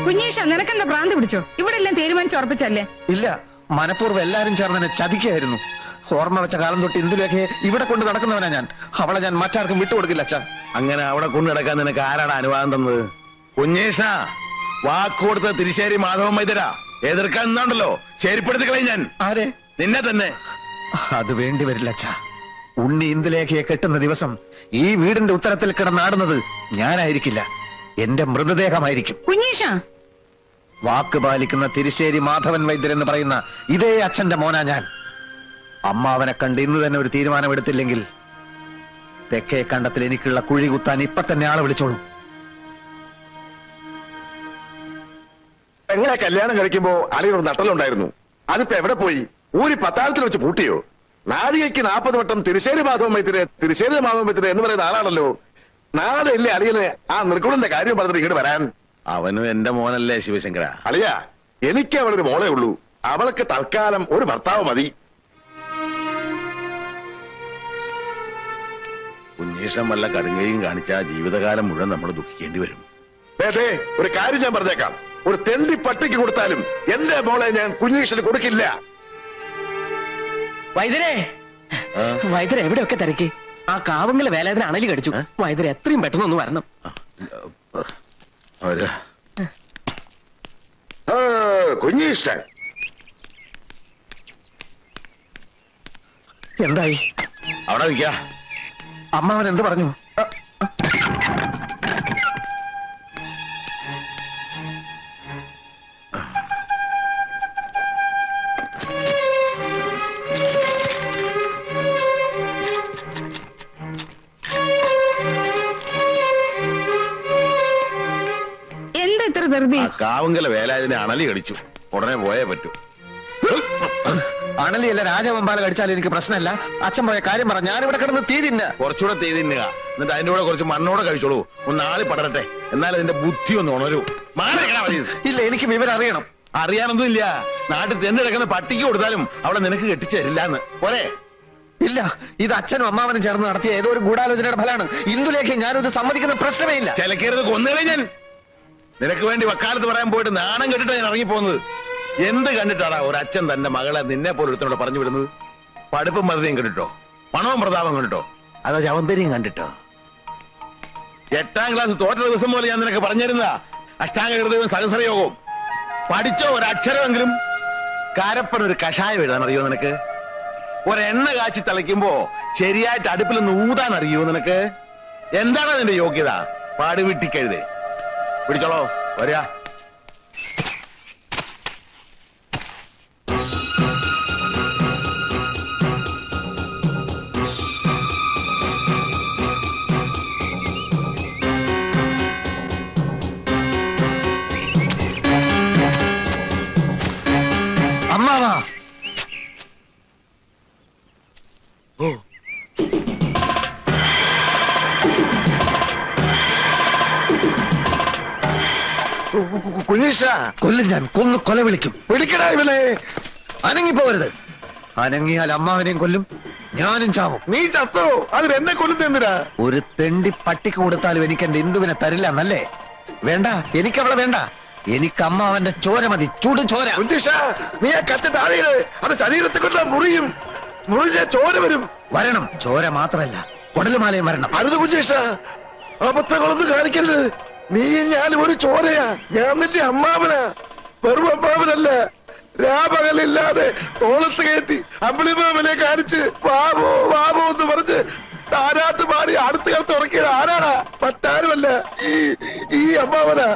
കുഞ്ഞീഷ നിനക്കെന്താ ഭ്രാന്ത് പിടിച്ചോ? ഇവിടെ എല്ലാം തീരുമാനിച്ചുറപ്പിച്ചല്ലേ? ഇല്ല, മനഃപൂർവ്വം എല്ലാരും ചേർന്ന് എന്നെ ചതിക്കായിരുന്നു. ഓർമ്മ വെച്ച കാലം തൊട്ട് ഇന്ദുലേഖയെ ഇവിടെ കൊണ്ട് നടക്കുന്നവനാ ഞാൻ. അവളെ ഞാൻ മറ്റാർക്കും വിട്ടുകൊടുക്കില്ല അച്ഛാ. അങ്ങനെ അവിടെ കൊണ്ടു നടക്കാൻ നിനക്ക് ആരാണ് അനുവാദം തന്നത്? കുഞ്ഞേഷ, വാക്കുകൊടുത്ത തിരിശ്ശേരി മാധവൻ വൈദ്യര എതിർക്കാൻ നിന്നാണ്ടല്ലോ ശരിപ്പെടുത്തി കളയും ഞാൻ. ആരെ? നിന്നെ തന്നെ. അത് വേണ്ടി വരില്ല അച്ഛാ. ഉണ്ണി ഇന്ദുലേഖയെ കെട്ടുന്ന ദിവസം ഈ വീടിന്റെ ഉത്തരത്തിൽ കിടന്നാടുന്നത് ഞാനായിരിക്കില്ല, എന്റെ മൃതദേഹമായിരിക്കും. കുഞ്ഞീഷ, വാക്ക് പാലിക്കുന്ന തിരിശ്ശേരി മാധവൻ വൈദ്യർ എന്ന് പറയുന്ന ഇതേ അച്ഛന്റെ മോനാ ഞാൻ. അമ്മാവനെ കണ്ട് ഇന്ന് തന്നെ ഒരു തീരുമാനമെടുത്തില്ലെങ്കിൽ തെക്കേ കണ്ടത്തിൽ എനിക്കുള്ള കുഴി കുത്താൻ ഇപ്പൊ തന്നെ ആളെ വിളിച്ചോളൂ. എങ്ങനെ കല്യാണം കഴിക്കുമ്പോ അളിയൊരു നട്ടലുണ്ടായിരുന്നു, അതിപ്പോ എവിടെ പോയി? ഊരി പത്താഴത്തിൽ വെച്ച് പൂട്ടിയോ? നാഴികയ്ക്ക് 40 വട്ടം തിരിശ്ശേരി മാധവൻ വൈദ്യരെ എന്ന് പറയുന്ന ആളാണല്ലോ. നാളെ ഇല്ലേ അളിയന് ആ നിർഗുണന്റെ കാര്യം പറഞ്ഞിട്ട് ഇങ്ങോട്ട് വരാൻ? അവനും എന്റെ മോനല്ലേ ശിവശങ്കര. അളിയ, എനിക്ക് അവളൊരു മോളേ ഉള്ളൂ. അവൾക്ക് തൽക്കാലം ഒരു ഭർത്താവ് മതി. കുഞ്ഞീഷം വല്ല കടുങ്ങയും കാണിച്ച ജീവിതകാലം മുഴുവൻ നമ്മൾ ദുഃഖിക്കേണ്ടി വരും. ഒരു കാര്യം ഞാൻ പറഞ്ഞേക്കാം, ഒരു തെണ്ടി പട്ടിക്ക് കൊടുത്താലും എന്റെ മോളെ ഞാൻ കുഞ്ഞീഷന് കൊടുക്കില്ല. വൈദ്യരെ, വൈദ്യരെ എവിടെയൊക്കെ തിരക്കി? ആ കാവങ്ങലെ വേലാതിന് അണലി കടിച്ചു. വൈദ്യരെ എത്രയും പെട്ടെന്ന് ഒന്ന് വരണം. കുഞ്ഞീഷ്ട എന്തായി? അവിടെ നിൽക്ക. അമ്മാവൻ എന്ത് പറഞ്ഞു? കാവങ്കല വേലാതിനെ അണലി കടിച്ചു. ഉടനെ പോയേ പറ്റൂ. അണലിയല്ല, രാജവമ്പാല കടിച്ചാലും എനിക്ക് പ്രശ്നമല്ല. അച്ഛൻ പോയ കാര്യം പറ. ഞാനിവിടെ കിടന്ന് തീ തിന്ന. കുറച്ചുകൂടെ തീ തിന്നുക, എന്നിട്ട് അതിന്റെ കൂടെ കുറച്ച് മണ്ണോടെ കഴിച്ചോളൂ. ഒന്ന് ആളി പടരട്ടെ, എന്നാലും അതിന്റെ ബുദ്ധി ഒന്ന് ഉണരൂ. ഇല്ല, എനിക്ക് വിവരം അറിയണം. അറിയാനൊന്നും ഇല്ല. നാട്ടിൽ തെന്നിടക്കുന്ന പട്ടിക്ക് കൊടുത്താലും അവിടെ നിനക്ക് കെട്ടിച്ചു തരില്ലാന്ന്. പോരെ? ഇല്ല, ഇത് അച്ഛനും അമ്മാവനും ചേർന്ന് നടത്തിയ ഏതോ ഒരു ഗൂഢാലോചനയുടെ ഫലമാണ്. ഇന്ദുലേഖ ഞാനത് സമ്മതിക്കുന്ന പ്രശ്നമേ ഇല്ല. ചിലക്കരുത്, കൊന്നുകളെ ഞാൻ. നിനക്ക് വേണ്ടി വക്കാലത്ത് പറയാൻ പോയിട്ട് നാണം കെട്ടിട്ടാ ഞാൻ ഇറങ്ങിപ്പോകുന്നത്. എന്ത് കണ്ടിട്ടാടാ ഒരു അച്ഛൻ തന്റെ മകളെ നിന്നെ പോലെ ഒരുത്തനോട് പറഞ്ഞു വിടുന്നത്? പഠിപ്പും മതയും കണ്ടിട്ടോ? പണവും പ്രതാപം കണ്ടിട്ടോ? അതോ ചവന്തരിയും കണ്ടിട്ടോ? 8ാം ക്ലാസ് തോറ്റ ദിവസം പോലെ ഞാൻ നിനക്ക് പറഞ്ഞിരുന്ന അഷ്ടാംഗ ഹൃദയവും സഹസ്രയോഗവും പഠിച്ചോ? ഒരക്ഷരമെങ്കിലും. കാരപ്പൻ ഒരു കഷായം എഴുതാൻ അറിയോ നിനക്ക്? ഒരെണ്ണ കാച്ചി തളിക്കുമ്പോ ശരിയായിട്ട് അടുപ്പിൽ നിന്ന് ഊതാൻ അറിയോ നിനക്ക്? എന്താണ് നിന്റെ യോഗ്യത? പാടുവിട്ടിക്കഴുതേ. പിടിച്ചോളോ, വരിക. അമ്മാവാ, കുഞ്ഞീഷ, കൊല്ലും ഞാൻ. കൊന്നു കൊല വിളിക്കും. പിടിക്കടാ ഇവനെ. അനങ്ങിപ്പോവരുത്. അനങ്ങിയാൽ അമ്മാവനെയും കൊല്ലും, ഞാനും ചാവും. നീ ചത്തോ? അതിന് എന്നെ കൊല്ലുന്നെന്തിനാ? ഒരു തെണ്ടി പട്ടിക്ക് കൊടുത്താലും എനിക്ക് എന്റെ ഇന്ദുവിനെ തരില്ല എന്നല്ലേ? വേണ്ട, എനിക്ക് അവളെ വേണ്ട. എനിക്ക് അമ്മാവന്റെ ചോര മതി, ചൂടും ചോര. കുഞ്ഞീഷ, നീ ആ കത്തി താഴെ, അത് ശരീരത്തെ കൊണ്ട് മുറിയും. മുറിഞ്ഞ ചോര വരും. വരണം. ചോര മാത്രമല്ല, കുടലുമാലയും വരണം. അരുത് കുഞ്ഞീഷ, അബദ്ധങ്ങളൊന്നും കാണിക്കരുത്. നീ ഞാനും ഒരു ചോരയാ. ഞാൻ നിന്റെ അമ്മാവനാ, വെറും അമ്മാവനല്ല. രാപകലില്ലാതെ തോളത്ത് കയറ്റി അമ്പിളിമാമനെ കാണിച്ച് വാവോ വാവോ എന്ന് പറഞ്ഞ് താരാട്ട് പാടി അടുത്ത കാലത്ത് ഉറക്കിയത് ആരാടാ? മറ്റാരുമല്ല, ഈ അമ്മാവനാ.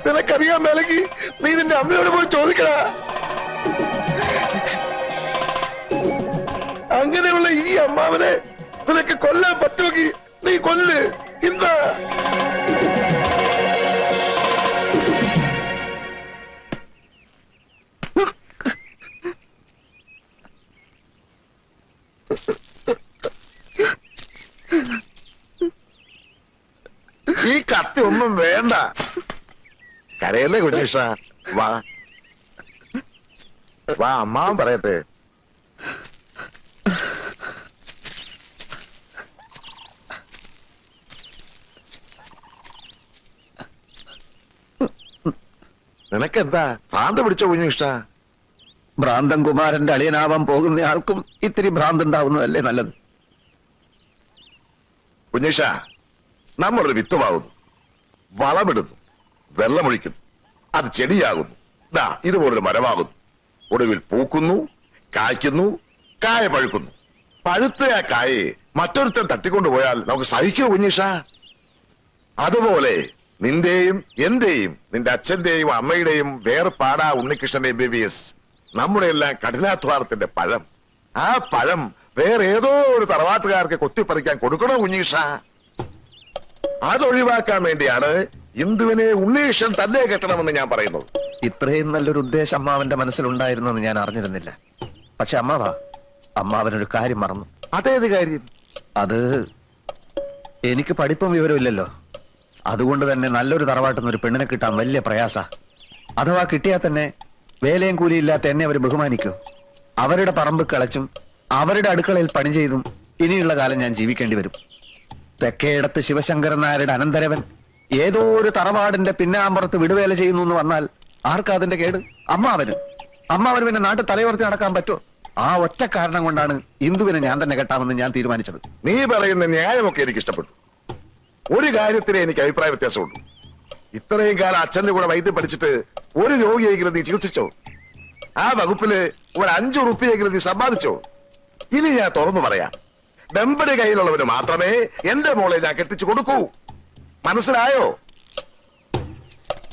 നിനക്കറിയാൻ മേലെങ്കിൽ നീ നിന്റെ അമ്മയോട് പോയി ചോദിക്കടാ. അങ്ങനെയുള്ള ഈ അമ്മാവനെ നിനക്ക് കൊല്ലാൻ പറ്റുമെങ്കിൽ നീ കൊല്ല്. ഇന്ന് ഈ കത്തി ഒന്നും വേണ്ട. കരയല്ലേ കുഞ്ഞീഷ? വാ വാ, അമ്മാവൻ പറയട്ടെ. നിനക്കെന്താ ഭ്രാന്ത് പിടിച്ച കുഞ്ഞിഷ്ട? ഭ്രാന്തൻ കുമാരന്റെ അളിയനാവാൻ പോകുന്ന ആൾക്കും ഇത്തിരി ഭ്രാന്ത് ഉണ്ടാവുന്നതല്ലേ നല്ലത്? കുഞ്ഞിഷ, നമ്മളൊരു വിത്തുമാകുന്നു, വളമിടുന്നു, വെള്ളമൊഴിക്കുന്നു, അത് ചെടിയാകുന്നു, ദാ ഇതുപോലൊരു മരമാകുന്നു, ഒടുവിൽ പൂക്കുന്നു, കായ്ക്കുന്നു, കായ പഴുക്കുന്നു. പഴുത്ത ആ കായെ മറ്റൊരുത്തൻ തട്ടിക്കൊണ്ടുപോയാൽ നമുക്ക് സഹിക്കോ കുഞ്ഞിഷ? അതുപോലെ നിന്റെയും എന്റെയും നിന്റെ അച്ഛന്റെയും അമ്മയുടെയും വേർപാടാ ഉണ്ണികൃഷ്ണന്റെ MBBS, നമ്മുടെ എല്ലാം കഠിനാധ്വാനത്തിന്റെ പഴം. ആ പഴം വേറെ ഏതോ ഒരു തറവാട്ടുകാർക്ക് കൊത്തിപ്പറിക്കാൻ കൊടുക്കണോ കുഞ്ഞീഷ? അതൊഴിവാക്കാൻ വേണ്ടിയാണ് ഇന്ദുവിനെ ഉണ്ണീഷൻ തന്നെ കെട്ടണമെന്ന് ഞാൻ പറയുന്നത്. ഇത്രയും നല്ലൊരു ഉദ്ദേശം അമ്മാവന്റെ മനസ്സിലുണ്ടായിരുന്നെന്ന് ഞാൻ അറിഞ്ഞിരുന്നില്ല. പക്ഷെ അമ്മാവനൊരു കാര്യം മറന്നു. അതേത് കാര്യം? അത് എനിക്ക് പഠിപ്പും വിവരമില്ലല്ലോ. അതുകൊണ്ട് തന്നെ നല്ലൊരു തറവാട്ടുന്ന ഒരു പെണ്ണിനെ കിട്ടാൻ വലിയ പ്രയാസ. അഥവാ കിട്ടിയാൽ തന്നെ വേലയും കൂലിയില്ലാത്ത എന്നെ അവർ ബഹുമാനിക്കൂ. അവരുടെ പറമ്പ് കിളച്ചും അവരുടെ അടുക്കളയിൽ പണി ചെയ്തും ഇനിയുള്ള കാലം ഞാൻ ജീവിക്കേണ്ടി വരും. തെക്കേടത്ത് ശിവശങ്കരൻ നായരുടെ അനന്തരവൻ ഏതോ ഒരു തറവാടിന്റെ പിന്നാമ്പുറത്ത് വിടുവേല ചെയ്യുന്നു എന്ന് വന്നാൽ ആർക്കാ അതിന്റെ കേട്? അമ്മാവന് പിന്നെ നാട്ടിൽ തലയുയർത്തി നടക്കാൻ പറ്റുമോ? ആ ഒറ്റ കാരണം കൊണ്ടാണ് ഇന്ദുവിനെ ഞാൻ തന്നെ കെട്ടാമെന്ന് ഞാൻ തീരുമാനിച്ചത്. നീ പറയുന്ന ന്യായമൊക്കെ എനിക്ക് ഇഷ്ടപ്പെട്ടു. ഒരു കാര്യത്തിനെ എനിക്ക് അഭിപ്രായ വ്യത്യാസമുണ്ട്. ഇത്രയും കാലം അച്ഛന്റെ കൂടെ വൈദ്യം പഠിച്ചിട്ട് ഒരു രോഗിയെങ്കിലും നീ ചികിത്സിച്ചോ? ആ വകുപ്പില് ഒരു 5 റുപ്യെങ്കിലും നീ സമ്പാദിച്ചോ? ഇനി ഞാൻ തുറന്നു പറയാം, ഡെമ്പടി കയ്യിലുള്ളവന് മാത്രമേ എന്റെ മോളെ ഞാൻ കെട്ടിച്ചു കൊടുക്കൂ. മനസ്സിലായോ?